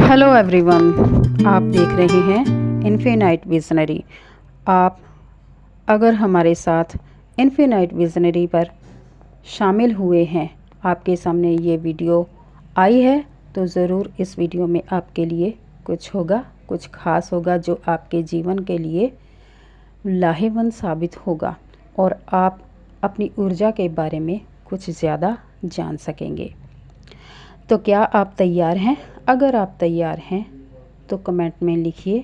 Hello everyone, आप देख रहे हैं इन्फिनाइट विजनरी। आप अगर हमारे साथ इन्फिनाइट विजनरी पर शामिल हुए हैं, आपके सामने ये वीडियो आई है, तो ज़रूर इस वीडियो में आपके लिए कुछ होगा, कुछ खास होगा जो आपके जीवन के लिए लाहेवंद साबित होगा और आप अपनी ऊर्जा के बारे में कुछ ज़्यादा जान सकेंगे। तो क्या आप तैयार हैं? अगर आप तैयार हैं तो कमेंट में लिखिए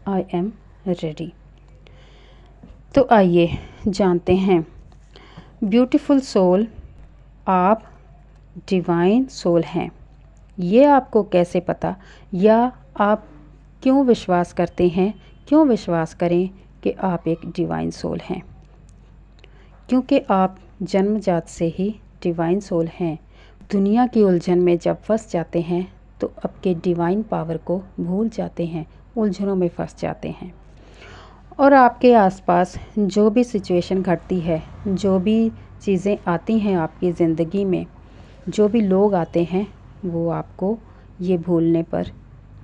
आई एम रेडी। तो आइए जानते हैं। ब्यूटीफुल सोल, आप डिवाइन सोल हैं। ये आपको कैसे पता, या आप क्यों विश्वास करते हैं? क्यों विश्वास करें कि आप एक डिवाइन सोल हैं? क्योंकि आप जन्मजात से ही डिवाइन सोल हैं। दुनिया की उलझन में जब फंस जाते हैं तो आपके डिवाइन पावर को भूल जाते हैं, उलझनों में फंस जाते हैं। और आपके आसपास जो भी सिचुएशन घटती है, जो भी चीज़ें आती हैं आपकी ज़िंदगी में, जो भी लोग आते हैं, वो आपको ये भूलने पर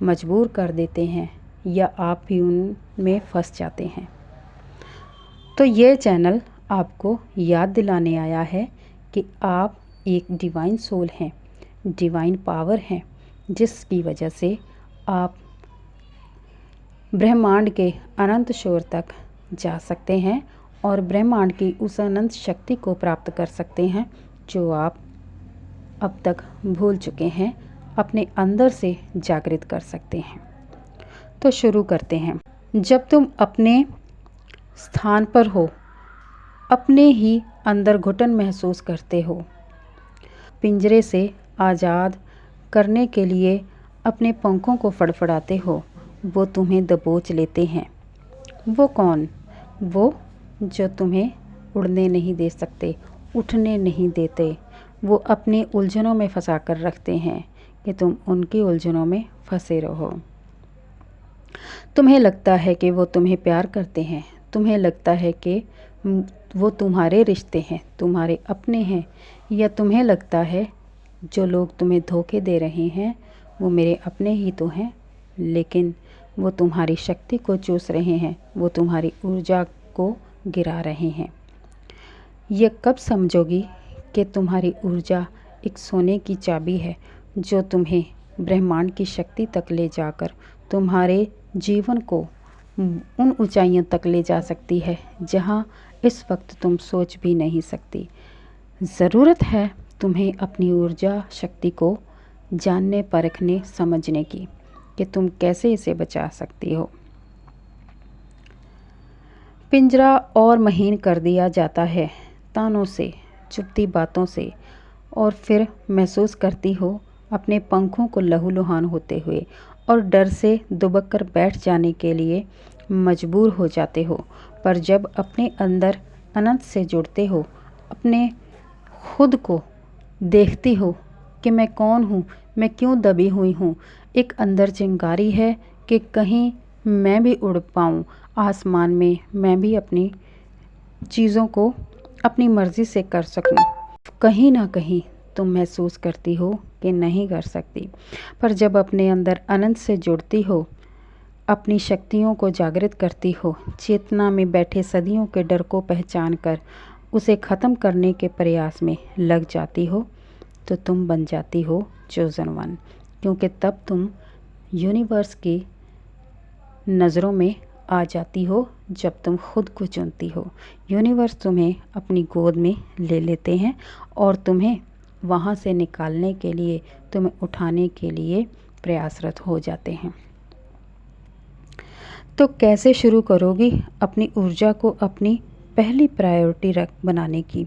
मजबूर कर देते हैं या आप भी उनमें फंस जाते हैं। तो ये चैनल आपको याद दिलाने आया है कि आप एक डिवाइन सोल हैं, डिवाइन पावर हैं, जिसकी वजह से आप ब्रह्मांड के अनंत शोर तक जा सकते हैं और ब्रह्मांड की उस अनंत शक्ति को प्राप्त कर सकते हैं जो आप अब तक भूल चुके हैं, अपने अंदर से जागृत कर सकते हैं। तो शुरू करते हैं। जब तुम अपने स्थान पर हो, अपने ही अंदर घुटन महसूस करते हो, पिंजरे से आज़ाद करने के लिए अपने पंखों को फड़फड़ाते हो, वो तुम्हें दबोच लेते हैं। वो कौन? वो जो तुम्हें उड़ने नहीं दे सकते, उठने नहीं देते। वो अपनी उलझनों में फंसा कर रखते हैं कि तुम उनकी उलझनों में फंसे रहो। तुम्हें लगता है कि वो तुम्हें प्यार करते हैं, तुम्हें लगता है कि वो तुम्हारे रिश्ते हैं, तुम्हारे अपने हैं, या तुम्हें लगता है जो लोग तुम्हें धोखे दे रहे हैं वो मेरे अपने ही तो हैं, लेकिन वो तुम्हारी शक्ति को चूस रहे हैं, वो तुम्हारी ऊर्जा को गिरा रहे हैं। ये कब समझोगी कि तुम्हारी ऊर्जा एक सोने की चाबी है जो तुम्हें ब्रह्मांड की शक्ति तक ले जाकर तुम्हारे जीवन को उन ऊंचाइयों तक ले जा सकती है जहां इस वक्त तुम सोच भी नहीं सकती। ज़रूरत है तुम्हें अपनी ऊर्जा शक्ति को जानने, परखने, समझने की कि तुम कैसे इसे बचा सकती हो। पिंजरा और महीन कर दिया जाता है तानों से, चुभती बातों से, और फिर महसूस करती हो अपने पंखों को लहूलुहान होते हुए और डर से दुबक कर बैठ जाने के लिए मजबूर हो जाते हो। पर जब अपने अंदर अनंत से जुड़ते हो, अपने खुद को देखती हो कि मैं कौन हूँ, मैं क्यों दबी हुई हूँ, एक अंदर चिंगारी है कि कहीं मैं भी उड़ पाऊँ आसमान में, मैं भी अपनी चीज़ों को अपनी मर्ज़ी से कर सकूँ। कहीं ना कहीं तुम महसूस करती हो कि नहीं कर सकती, पर जब अपने अंदर अनंत से जुड़ती हो, अपनी शक्तियों को जागृत करती हो, चेतना में बैठे सदियों के डर को पहचान कर उसे ख़त्म करने के प्रयास में लग जाती हो, तो तुम बन जाती हो चोज़न वन। क्योंकि तब तुम यूनिवर्स की नज़रों में आ जाती हो जब तुम खुद को चुनती हो। यूनिवर्स तुम्हें अपनी गोद में ले लेते हैं और तुम्हें वहाँ से निकालने के लिए, तुम्हें उठाने के लिए प्रयासरत हो जाते हैं। तो कैसे शुरू करोगी अपनी ऊर्जा को अपनी पहली प्रायोरिटी बनाने की?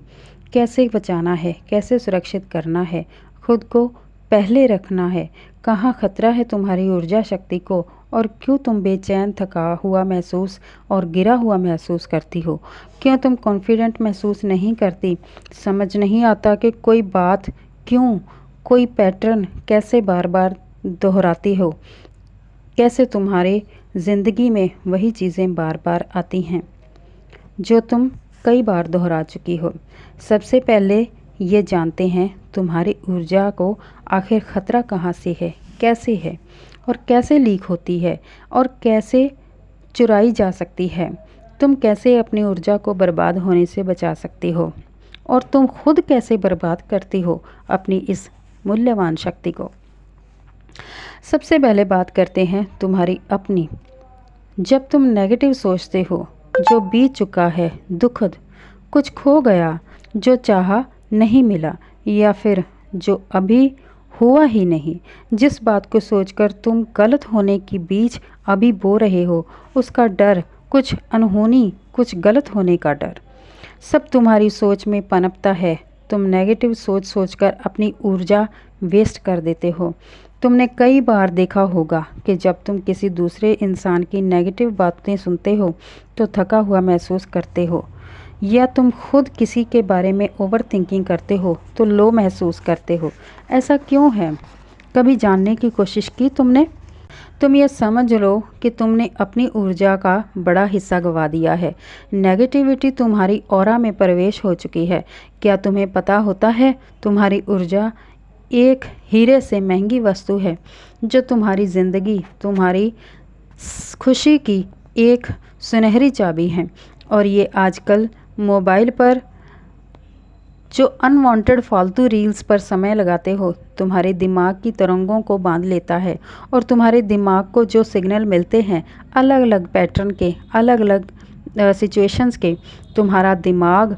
कैसे बचाना है, कैसे सुरक्षित करना है, खुद को पहले रखना है? कहाँ खतरा है तुम्हारी ऊर्जा शक्ति को, और क्यों तुम बेचैन, थका हुआ महसूस और गिरा हुआ महसूस करती हो? क्यों तुम कॉन्फिडेंट महसूस नहीं करती? समझ नहीं आता कि कोई बात क्यों, कोई पैटर्न कैसे बार बार दोहराती हो? कैसे तुम्हारे ज़िंदगी में वही चीज़ें बार बार आती हैं जो तुम कई बार दोहरा चुकी हो? सबसे पहले ये जानते हैं तुम्हारी ऊर्जा को आखिर खतरा कहाँ से है, कैसे है। और कैसे लीक होती है और कैसे चुराई जा सकती है। तुम कैसे अपनी ऊर्जा को बर्बाद होने से बचा सकती हो और तुम खुद कैसे बर्बाद करती हो अपनी इस मूल्यवान शक्ति को। सबसे पहले बात करते हैं तुम्हारी अपनी। जब तुम नेगेटिव सोचते हो, जो बीत चुका है, दुखद, कुछ खो गया, जो चाहा नहीं मिला, या फिर जो अभी हुआ ही नहीं, जिस बात को सोचकर तुम गलत होने के बीच अभी बो रहे हो, उसका डर, कुछ अनहोनी, कुछ गलत होने का डर, सब तुम्हारी सोच में पनपता है। तुम नेगेटिव सोच सोचकर अपनी ऊर्जा वेस्ट कर देते हो। तुमने कई बार देखा होगा कि जब तुम किसी दूसरे इंसान की नेगेटिव बातें सुनते हो तो थका हुआ महसूस करते हो, या तुम खुद किसी के बारे में ओवर थिंकिंग करते हो तो लो महसूस करते हो। ऐसा क्यों है? कभी जानने की कोशिश की तुमने? तुम ये समझ लो कि तुमने अपनी ऊर्जा का बड़ा हिस्सा गंवा दिया है। नेगेटिविटी तुम्हारी ऑरा में प्रवेश हो चुकी है। क्या तुम्हें पता होता है, तुम्हारी ऊर्जा एक हीरे से महंगी वस्तु है जो तुम्हारी ज़िंदगी, तुम्हारी खुशी की एक सुनहरी चाबी है। और ये आजकल मोबाइल पर जो अनवांटेड फालतू रील्स पर समय लगाते हो, तुम्हारे दिमाग की तरंगों को बांध लेता है। और तुम्हारे दिमाग को जो सिग्नल मिलते हैं अलग अलग पैटर्न के, अलग अलग सिचुएशंस के, तुम्हारा दिमाग,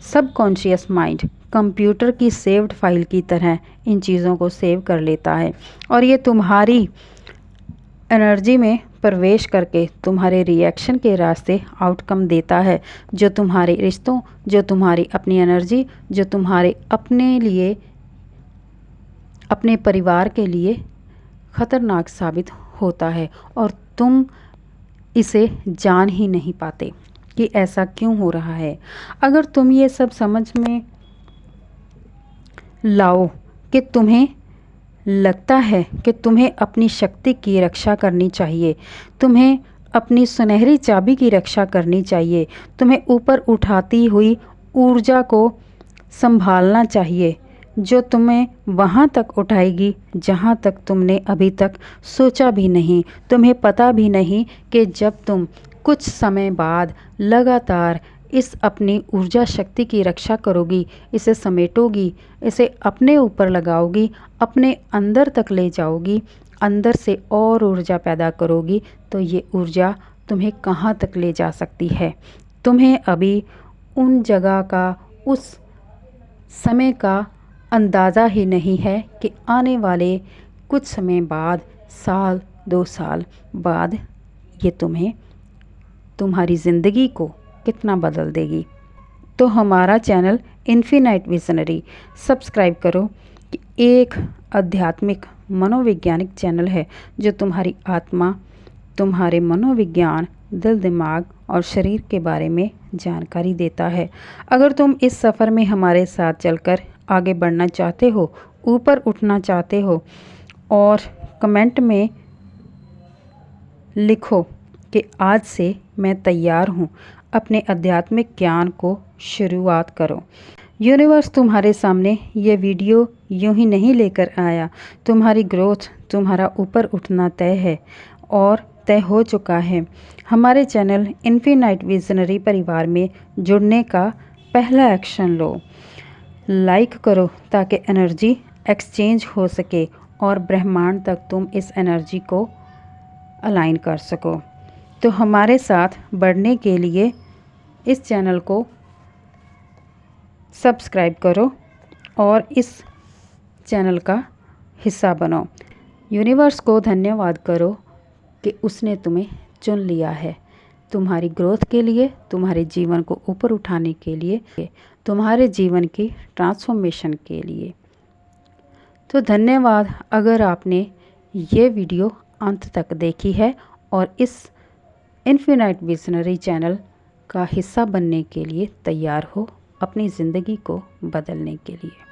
सबकॉन्शियस माइंड कंप्यूटर की सेव्ड फाइल की तरह इन चीज़ों को सेव कर लेता है और ये तुम्हारी एनर्जी में प्रवेश करके तुम्हारे रिएक्शन के रास्ते आउटकम देता है, जो तुम्हारे रिश्तों, जो तुम्हारी अपनी एनर्जी, जो तुम्हारे अपने लिए, अपने परिवार के लिए ख़तरनाक साबित होता है। और तुम इसे जान ही नहीं पाते कि ऐसा क्यों हो रहा है। अगर तुम ये सब समझ में लाओ कि तुम्हें लगता है कि तुम्हें अपनी शक्ति की रक्षा करनी चाहिए, तुम्हें अपनी सुनहरी चाबी की रक्षा करनी चाहिए, तुम्हें ऊपर उठाती हुई ऊर्जा को संभालना चाहिए, जो तुम्हें वहाँ तक उठाएगी जहाँ तक तुमने अभी तक सोचा भी नहीं। तुम्हें पता भी नहीं कि जब तुम कुछ समय बाद लगातार इस अपनी ऊर्जा शक्ति की रक्षा करोगी, इसे समेटोगी, इसे अपने ऊपर लगाओगी, अपने अंदर तक ले जाओगी, अंदर से और ऊर्जा पैदा करोगी, तो ये ऊर्जा तुम्हें कहाँ तक ले जा सकती है। तुम्हें अभी उन जगह का, उस समय का अंदाज़ा ही नहीं है कि आने वाले कुछ समय बाद, साल 2 साल बाद, ये तुम्हें, तुम्हारी ज़िंदगी को कितना बदल देगी। तो हमारा चैनल इन्फिनाइट विजनरी सब्सक्राइब करो कि एक आध्यात्मिक मनोवैज्ञानिक चैनल है जो तुम्हारी आत्मा, तुम्हारे मनोविज्ञान, दिल, दिमाग और शरीर के बारे में जानकारी देता है। अगर तुम इस सफ़र में हमारे साथ चलकर आगे बढ़ना चाहते हो, ऊपर उठना चाहते हो, और कमेंट में लिखो कि आज से मैं तैयार हूँ, अपने आध्यात्मिक ज्ञान को शुरुआत करो। यूनिवर्स तुम्हारे सामने ये वीडियो यूं ही नहीं लेकर आया। तुम्हारी ग्रोथ, तुम्हारा ऊपर उठना तय है और तय हो चुका है। हमारे चैनल इन्फिनाइट विजनरी परिवार में जुड़ने का पहला एक्शन लो। लाइक करो ताकि एनर्जी एक्सचेंज हो सके और ब्रह्मांड तक तुम इस एनर्जी को अलाइन कर सको। तो हमारे साथ बढ़ने के लिए इस चैनल को सब्सक्राइब करो और इस चैनल का हिस्सा बनो। यूनिवर्स को धन्यवाद करो कि उसने तुम्हें चुन लिया है, तुम्हारी ग्रोथ के लिए, तुम्हारे जीवन को ऊपर उठाने के लिए, तुम्हारे जीवन की ट्रांसफॉर्मेशन के लिए। तो धन्यवाद अगर आपने ये वीडियो अंत तक देखी है और इस इन्फिनाइट विजनरी चैनल का हिस्सा बनने के लिए तैयार हो अपनी ज़िंदगी को बदलने के लिए।